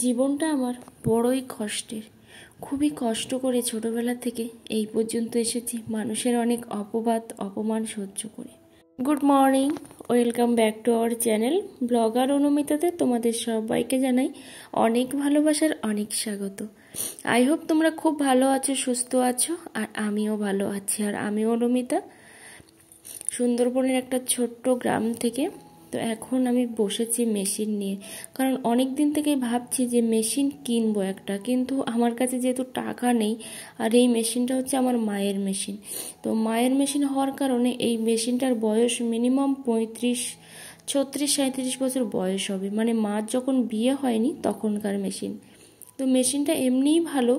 জীবনটা আমার বড়ই কষ্টের। খুবই কষ্ট করে ছোটবেলা থেকে এই পর্যন্ত এসেছি, মানুষের অনেক অপবাদ অপমান সহ্য করে। Good morning, welcome back to our channel blogger অনুমিতাতে তোমাদের সবাইকে জানাই অনেক ভালোবাসার অনেক স্বাগত। আই হোপ তোমরা খুব ভালো আছো, সুস্থ আছো, আর আমিও ভালো আছি। আর আমিও অনুমিতা, সুন্দরবনের একটা ছোট্ট গ্রাম থেকে। তো এখন আমি বসেছি মেশিন নিয়ে, কারণ অনেক দিন থেকেই ভাবছি যে মেশিন কিনবো একটা, কিন্তু আমার কাছে যেহেতু টাকা নেই, আর এই মেশিনটা হচ্ছে আমার মায়ের মেশিন। তো মায়ের মেশিন হওয়ার কারণে এই মেশিনটার বয়স মিনিমাম 36 বছর বয়স হবে, মানে মার যখন বিয়ে হয়নি তখনকার মেশিন। তো মেশিনটা এমনিই ভালো,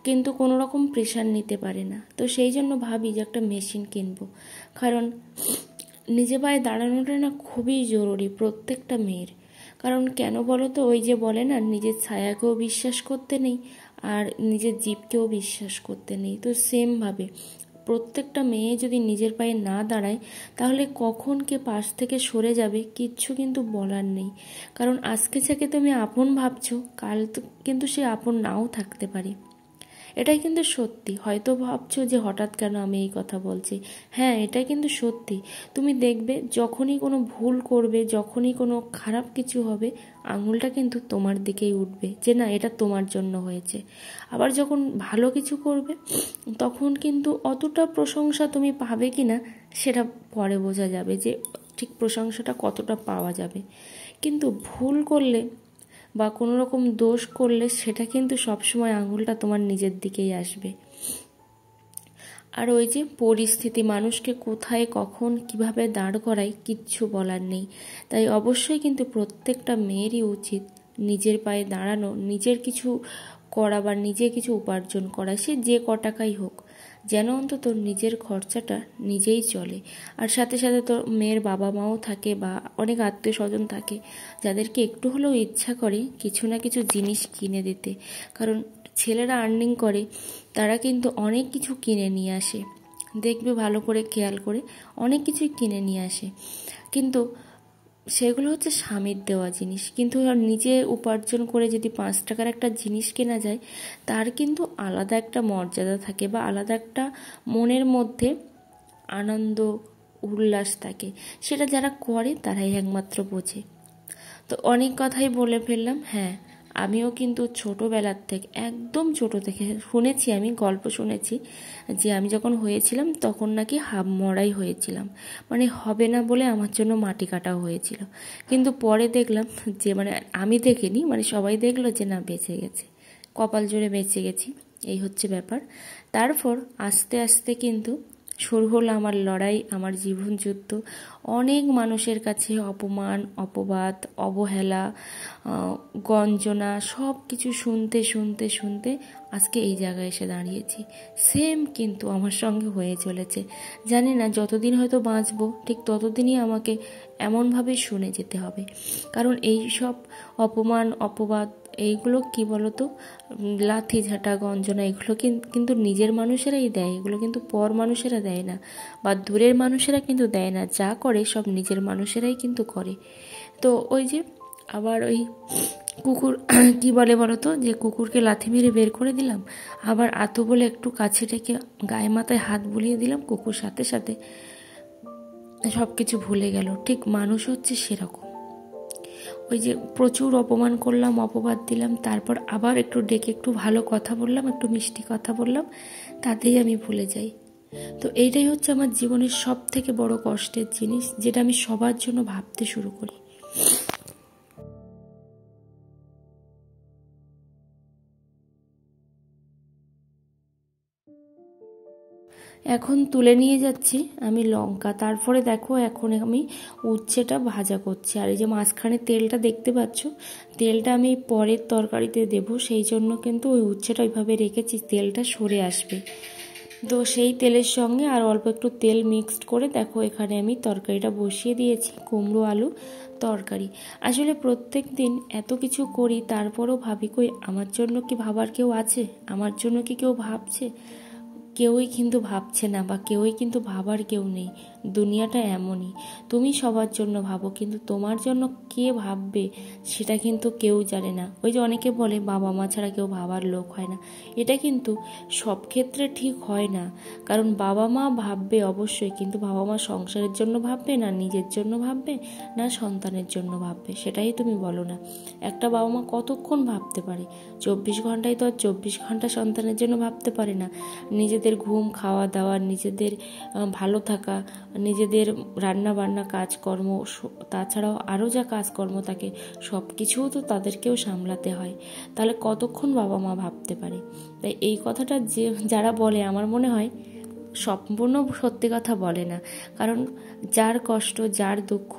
কিন্তু কোনো রকম প্রেশার নিতে পারে না। তো সেই জন্য ভাবি যে একটা মেশিন কিনবো, কারণ নিজে পায়ে দাঁড়ানোটা না খুবই জরুরি প্রত্যেকটা মেয়ের। কারণ কেন বলো তো, ওই যে বলে না, নিজের ছায়াকেও বিশ্বাস করতে নেই আর নিজের জীবকেও বিশ্বাস করতে নেই। তো সেমভাবে প্রত্যেকটা মেয়ে যদি নিজের পায়ে না দাঁড়ায়, তাহলে কখন কে পাশ থেকে সরে যাবে কিচ্ছু কিন্তু বলার নেই। কারণ আজকে যাকে তুমি আপন ভাবছো, কাল তো কিন্তু সে আপন নাও থাকতে পারে। এটাই কিন্তু সত্যি। হয়তো ভাবছো যে হঠাৎ কেন আমি এই কথা বলছি, হ্যাঁ এটাই কিন্তু সত্যি। তুমি দেখবে যখনই কোনো ভুল করবে, যখনই কোনো খারাপ কিছু হবে, আঙুলটা কিন্তু তোমার দিকেই উঠবে যে না এটা তোমার জন্য হয়েছে। আবার যখন ভালো কিছু করবে, তখন কিন্তু অতটা প্রশংসা তুমি পাবে কি না সেটা পরে বোঝা যাবে, যে ঠিক প্রশংসাটা কতটা পাওয়া যাবে। কিন্তু ভুল করলে বা কোনো রকম দোষ করলে সেটা কিন্তু সবসময় আঙুলটা তোমার নিজের দিকেই আসবে। আর ওই যে পরিস্থিতি মানুষকে কোথায় কখন কিভাবে দাঁড় করায় কিচ্ছু বলার নেই। তাই অবশ্যই কিন্তু প্রত্যেকটা মেয়েরই উচিত নিজের পায়ে দাঁড়ানো, নিজের কিছু করা বা নিজে কিছু উপার্জন করা, সে যে ক টাকাই হোক, যেন অন্তত নিজের খরচাটা নিজেই চলে। আর সাথে সাথে তো মেয়ের বাবা মাও থাকে বা অনেক আত্মীয় স্বজন থাকে, যাদেরকে একটু হলেও ইচ্ছা করে কিছু না কিছু জিনিস কিনে দিতে। কারণ ছেলেরা আর্নিং করে, তারা কিন্তু অনেক কিছু কিনে নিয়ে আসে, দেখবে ভালো করে খেয়াল করে অনেক কিছুই কিনে নিয়ে আসে, কিন্তু সেগুলো হচ্ছে স্বামীর দেওয়া জিনিস। কিন্তু নিজে উপার্জন করে যদি 5 টাকার একটা জিনিস কেনা যায়, তার কিন্তু আলাদা একটা মর্যাদা থাকে বা আলাদা একটা মনের মধ্যে আনন্দ উল্লাস থাকে। সেটা যারা করে তারাই একমাত্র বোঝে। তো অনেক কথাই বলে ফেললাম। হ্যাঁ, আমিও কিন্তু ছোটোবেলার থেকে, একদম ছোটো থেকে শুনেছি, আমি গল্প শুনেছি যে আমি যখন হয়েছিলাম তখন নাকি হাফ মরাই হয়েছিলাম, মানে হবে না বলে আমার জন্য মাটি কাটাও হয়েছিল। কিন্তু পরে দেখলাম যে, মানে আমি দেখিনি, মানে সবাই দেখলো যে না বেঁচে গেছে, কপাল জোরে বেঁচে গেছি, এই হচ্ছে ব্যাপার। তারপর আস্তে আস্তে কিন্তু শুরু হলো আমার লড়াই, আমার জীবন যুদ্ধ। অনেক মানুষের কাছে অপমান, অপবাদ, অবহেলা, গঞ্জনা সব কিছু শুনতে শুনতে শুনতে আজকে এই জায়গায় এসে দাঁড়িয়েছি। সেম কিন্তু আমার সঙ্গে হয়ে চলেছে। জানি না যতদিন হয়তো বাঁচবো, ঠিক ততদিনই আমাকে এমনভাবে শুনে যেতে হবে। কারণ এই সব অপমান, অপবাদ, এইগুলো কি বলতো, লাথি ঝাঁটা, গঞ্জনা, এগুলো কিন্তু নিজের মানুষেরাই দেয়, এগুলো কিন্তু পর মানুষেরা দেয় না, বা দূরের মানুষেরা কিন্তু দেয় না। যা করে সব নিজের মানুষেরাই কিন্তু করে। তো ওই যে আবার ওই কুকুর কি বলে বলো তো, যে কুকুরকে লাথি মেরে বের করে দিলাম, আবার আতো বলে একটু কাছে ডেকে গায়ে মাথায় হাত বুলিয়ে দিলাম, কুকুর সাথে সাথে সব কিছু ভুলে গেল। ঠিক মানুষ হচ্ছে সেরকম। ওই যে প্রচুর অপমান করলাম, অপবাদ দিলাম, তারপর আবার একটু ডেকে একটু ভালো কথা বললাম, একটু মিষ্টি কথা বললাম, তাতেই আমি ভুলে যাই। তো এইটাই হচ্ছে আমার জীবনের সব থেকে বড় কষ্টের জিনিস, যেটা আমি সবার জন্য ভাবতে শুরু করি। এখন তুলে নিয়ে যাচ্ছি আমি লঙ্কা, তারপরে দেখো এখন আমি উচ্ছেটা ভাজা করছি। আর এই যে মাঝখানে তেলটা দেখতে পাচ্ছ, তেলটা আমি পরের তরকারিতে দেব, সেই জন্য কিন্তু ওই উচ্ছেটা ওইভাবে রেখেছি, তেলটা সরে আসবে। তো সেই তেলের সঙ্গে আর অল্প একটু তেল মিক্সড করে দেখো এখানে আমি তরকারিটা বসিয়ে দিয়েছি, কুমড়ো আলু তরকারি। আসলে প্রত্যেক দিন এত কিছু করি, তারপরও ভাবি কই আমার জন্য কি ভাবার কেউ আছে, আমার জন্য কি কেউ ভাবছে? কেউই কিন্তু ভাবছে না, বা কেউই কিন্তু ভাবার কেউ নেই। দুনিয়াটা এমনই, তুমি সবার জন্য ভাবো, কিন্তু তোমার জন্য কে ভাববে সেটা কিন্তু কেউ জানে না। ওই যে অনেকে বলে বাবা মা ছাড়া কেউ ভাবার লোক হয় না, এটা কিন্তু সব ক্ষেত্রে ঠিক হয় না। কারণ বাবা মা ভাববে অবশ্যই, কিন্তু বাবা মা সংসারের জন্য ভাববে না, নিজের জন্য ভাববে না, সন্তানের জন্য ভাববে, সেটাই তুমি বলো না। একটা বাবা মা কতক্ষণ ভাবতে পারে? 24 ঘন্টায় তো আর 24 ঘন্টা সন্তানের জন্য ভাবতে পারে না। নিজেদের ঘুম, খাওয়া দাওয়া, নিজেদের ভালো থাকা, নিজেদের রান্না বান্না, কাজকর্ম, তাছাড়াও আরও যা কাজকর্ম থাকে সব কিছুও তো তাদেরকেও সামলাতে হয়। তাহলে কতক্ষণ বাবা মা ভাবতে পারে? তাই এই কথাটা যারা বলে, আমার মনে হয় সম্পূর্ণ সত্যি কথা বলে না। কারণ যার কষ্ট, যার দুঃখ,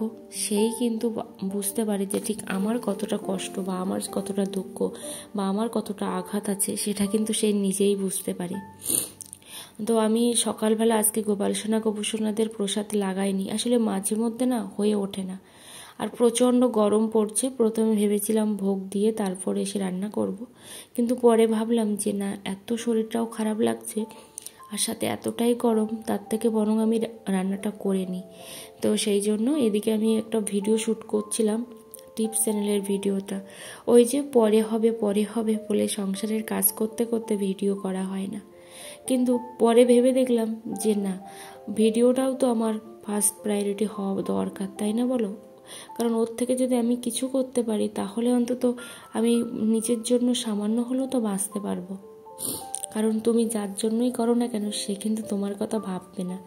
সেই কিন্তু বুঝতে পারে যে ঠিক আমার কতটা কষ্ট বা আমার কতটা দুঃখ বা আমার কতটা আঘাত আছে, সেটা কিন্তু সে নিজেই বুঝতে পারে। তো আমি সকালবেলা আজকে গোপালসোনা গোপুসোনাদের প্রসাদ লাগাইনি, আসলে মাঝে মধ্যে না হয়ে ওঠে না। আর প্রচণ্ড গরম পড়ছে, প্রথমে ভেবেছিলাম ভোগ দিয়ে তারপরে এসে রান্না করব, কিন্তু পরে ভাবলাম যে না, এত শরীরটাও খারাপ লাগছে আর সাথে এতটাই গরম, তার থেকে বরং আমি রান্নাটা করে নিই। তো সেই জন্য এদিকে আমি একটা ভিডিও শ্যুট করছিলাম, টিপস চ্যানেলের ভিডিওটা। ওই যে পরে হবে বলে সংসারের কাজ করতে করতে ভিডিও করা হয় না, কিন্তু পরে ভেবে দেখলাম যে না, ভিডিওটাও তো আমার ফার্স্ট প্রায়োরিটি হওয়া দরকার, তাই না বলো? কারণ ওর থেকে যদি আমি কিছু করতে পারি, তাহলে অন্তত আমি নিজের জন্য সামান্য হলেও তো বাঁচতে পারবো। কারণ তুমি যার জন্যই করো না কেন, সে কিন্তু তোমার কথা ভাববে না।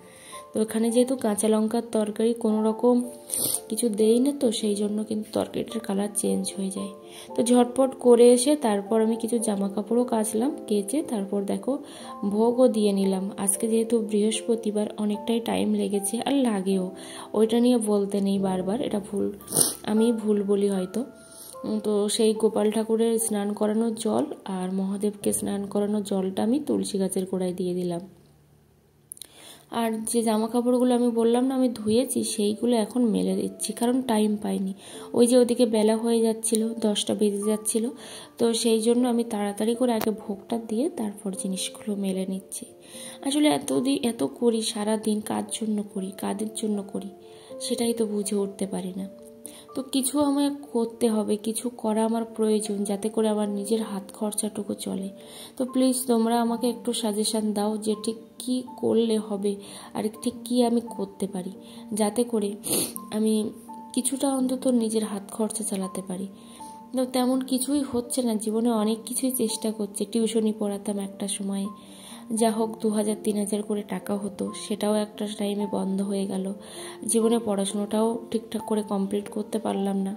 তো এখানে যেহেতু কাঁচা লঙ্কার তরকারি কোনো রকম কিছু দেই না, তো সেই জন্য কিন্তু তরকারিটার কালার চেঞ্জ হয়ে যায়। তো ঝটপট করে এসে তারপর আমি কিছু জামা কাপড়ও কাচলাম, কেচে তারপর দেখো ভোগও দিয়ে নিলাম। আজকে যেহেতু বৃহস্পতিবার, অনেকটাই টাইম লেগেছে, আর লাগেও, ওইটা নিয়ে বলতে নেই বারবার, এটা আমি ভুল বলি হয়তো। তো সেই গোপাল ঠাকুরের স্নান করানোর জল আর মহাদেবকে স্নান করানোর জলটা আমি তুলসী গাছের গোড়ায় দিয়ে দিলাম। আর যে জামা কাপড়গুলো আমি বললাম না আমি ধুয়েছি, সেইগুলো এখন মেলে দিচ্ছি, কারণ টাইম পাইনি। ওই যে ওদিকে বেলা হয়ে যাচ্ছিল, 10টা বেজে যাচ্ছিল, তো সেই জন্য আমি তাড়াতাড়ি করে আগে ভোগটা দিয়ে তারপর জিনিসগুলো মেলে নিচ্ছি। আসলে এত করি, সারা দিন কার জন্য করি, কাদের জন্য করি, সেটাই তো বুঝে উঠতে পারি না। তো কিছু আমায় করতে হবে, কিছু করা আমার প্রয়োজন, যাতে করে আমার নিজের হাত খরচাটুকু চলে। তো প্লিজ তোমরা আমাকে একটু সাজেশান দাও যে ঠিক কী করলে হবে, আর ঠিক কী আমি করতে পারি, যাতে করে আমি কিছুটা অন্তত নিজের হাত খরচা চালাতে পারি। তো তেমন কিছুই হচ্ছে না, জীবনে অনেক কিছুই চেষ্টা করছি। টিউশনি পড়াতাম একটা সময়, যা হোক 2000-3000 করে টাকা হতো, সেটাও একটা টাইমে বন্ধ হয়ে গেল। জীবনে পড়াশোনাটাও ঠিকঠাক করে কমপ্লিট করতে পারলাম না।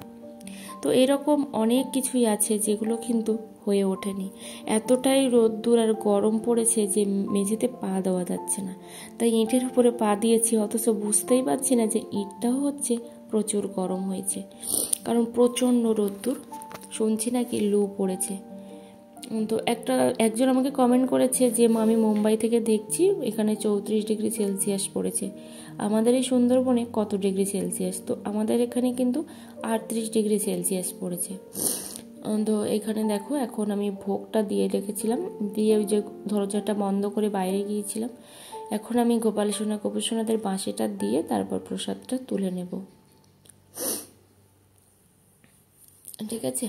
তো এরকম অনেক কিছুই আছে যেগুলো কিন্তু হয়ে ওঠেনি। এতটাই রোদ্দুর আর গরম পড়েছে যে মেঝেতে পা দেওয়া যাচ্ছে না, তাই ইঁটের উপরে পা দিয়েছি, অথচ বুঝতেই পারছি না যে ইঁটটাও হচ্ছে প্রচুর গরম হয়েছে, কারণ প্রচণ্ড রোদ্দুর। শুনছি নাকি লু পড়েছে। তো একজন আমাকে কমেন্ট করেছে যে আমি মুম্বাই থেকে দেখছি, এখানে 34 ডিগ্রি সেলসিয়াস পড়েছে। আমাদের এই সুন্দরবনে কত ডিগ্রি সেলসিয়াস? তো আমাদের এখানে কিন্তু 38 ডিগ্রি সেলসিয়াস পড়েছে। তো এখানে দেখো, এখন আমি ভোগটা দিয়ে রেখেছিলাম, দিয়ে ওই যে দরজাটা বন্ধ করে বাইরে গিয়েছিলাম। এখন আমি গোপালসোনাদের বাঁশিটা দিয়ে তারপর প্রসাদটা তুলে নেব, ঠিক আছে?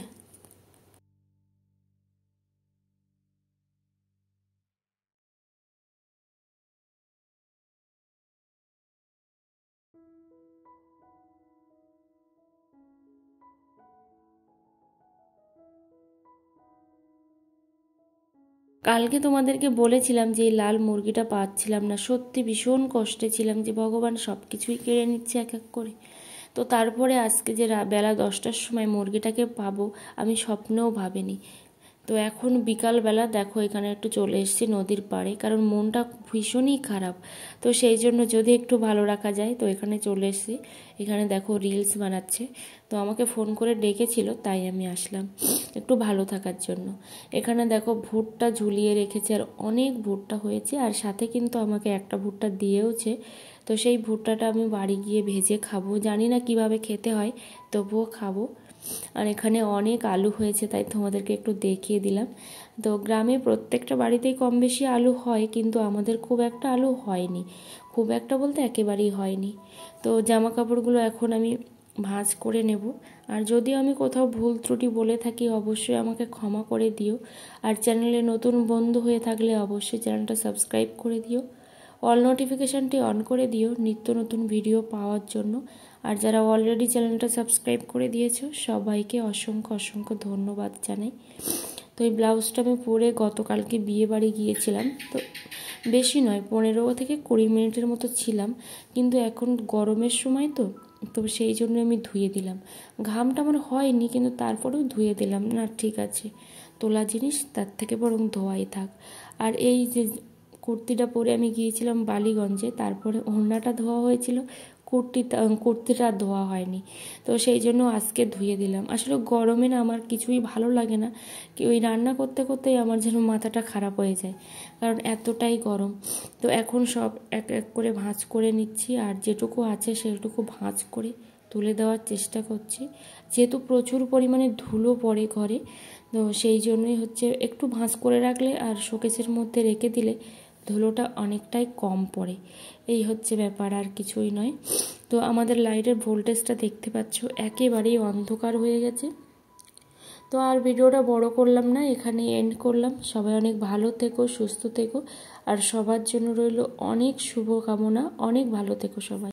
কালকে তোমাদেরকে বলেছিলাম যে এই লাল মুরগিটা পাচ্ছিলাম না, সত্যি ভীষণ কষ্টে ছিলাম যে ভগবান সব কিছুই কেড়ে নিচ্ছে এক এক করে। তো তারপরে আজকে যে বেলা 10টার সময় মুরগিটাকে পাবো, আমি স্বপ্নেও ভাবিনি। তো এখন বিকালবেলা দেখো এখানে একটু চলে এসেছি নদীর পাড়ে, কারণ মনটা ভীষণই খারাপ। তো সেই জন্য যদি একটু ভালো রাখা যায়, তো এখানে চলে এসেছি। এখানে দেখো রিলস বানাচ্ছে, তো আমাকে ফোন করে ডেকেছিল, তাই আমি আসলাম একটু ভালো থাকার জন্য। এখানে দেখো ভুট্টা ঝুলিয়ে রেখেছে, আর অনেক ভুট্টা হয়েছে, আর সাথে কিন্তু আমাকে একটা ভুট্টা দিয়েওছে। তো সেই ভুট্টাটা আমি বাড়ি গিয়ে ভেজে খাবো, জানি না কিভাবে খেতে হয়, তবুও খাবো। আর এখানে অনেক আলু হয়েছে, তাই তোমাদেরকে একটু দেখিয়ে দিলাম। তো গ্রামে প্রত্যেকটা বাড়িতেই কম বেশি আলু হয়, কিন্তু আমাদের খুব একটা আলু হয়নি, খুব একটা বলতে একেবারেই হয়নি। তো জামা কাপড়গুলো এখন আমি ভাঁজ করে নেব। আর যদিও আমি কোথাও ভুল ত্রুটি বলে থাকি অবশ্যই আমাকে ক্ষমা করে দিও। আর চ্যানেলে নতুন বন্ধু হয়ে থাকলে অবশ্যই চ্যানেলটা সাবস্ক্রাইব করে দিও, অল নোটিফিকেশানটি অন করে দিও নিত্য নতুন ভিডিও পাওয়ার জন্য। আর যারা অলরেডি চ্যানেলটা সাবস্ক্রাইব করে দিয়েছো সবাইকে অসংখ্য অসংখ্য ধন্যবাদ জানাই। তো এই ব্লাউজটা আমি পরে গতকালকে বিয়ে বাড়ি গিয়েছিলাম, তো বেশি নয় 15 থেকে 20 মিনিটের মতো ছিলাম, কিন্তু এখন গরমের সময় তো সেই জন্য আমি ধুয়ে দিলাম। ঘামটা আমার হয়নি, কিন্তু তারপরেও ধুয়ে দিলাম, না ঠিক আছে, তোলা জিনিস তার থেকে বরং ধোয়াই থাক। আর এই যে কুর্তিটা পরে আমি গিয়েছিলাম বালিগঞ্জে, তারপরে ওড়নাটা ধোয়া হয়েছিল, কুর্তিটা ধোয়া হয়নি, তো সেই জন্য আজকে ধুয়ে দিলাম। আসলে গরমে না আমার কিছুই ভালো লাগে না, কি ওই রান্না করতে করতেই আমার যেন মাথাটা খারাপ হয়ে যায়, কারণ এতটাই গরম। তো এখন সব এক এক করে ভাঁজ করে নিচ্ছি, আর যেটুকু আছে সেটুকু ভাঁজ করে তুলে দেওয়ার চেষ্টা করছি, যেহেতু প্রচুর পরিমাণে ধুলো পড়ে ঘরে, তো সেই জন্যই হচ্ছে একটু ভাঁজ করে রাখলে আর শোকেসের মধ্যে রেখে দিলে ধুলোটা অনেকটাই কম পড়ে, এই হচ্ছে ব্যাপার, আর কিছুই নয়। তো আমাদের লাইটের ভোল্টেজটা দেখতে পাচ্ছ একেবারেই অন্ধকার হয়ে গেছে। তো আর ভিডিওটা বড় করলাম না, এখানে এন্ড করলাম। সবাই অনেক ভালো থেকো, সুস্থ থেকো, আর সবার জন্য রইল অনেক শুভকামনা। অনেক ভালো থেকো সবাই।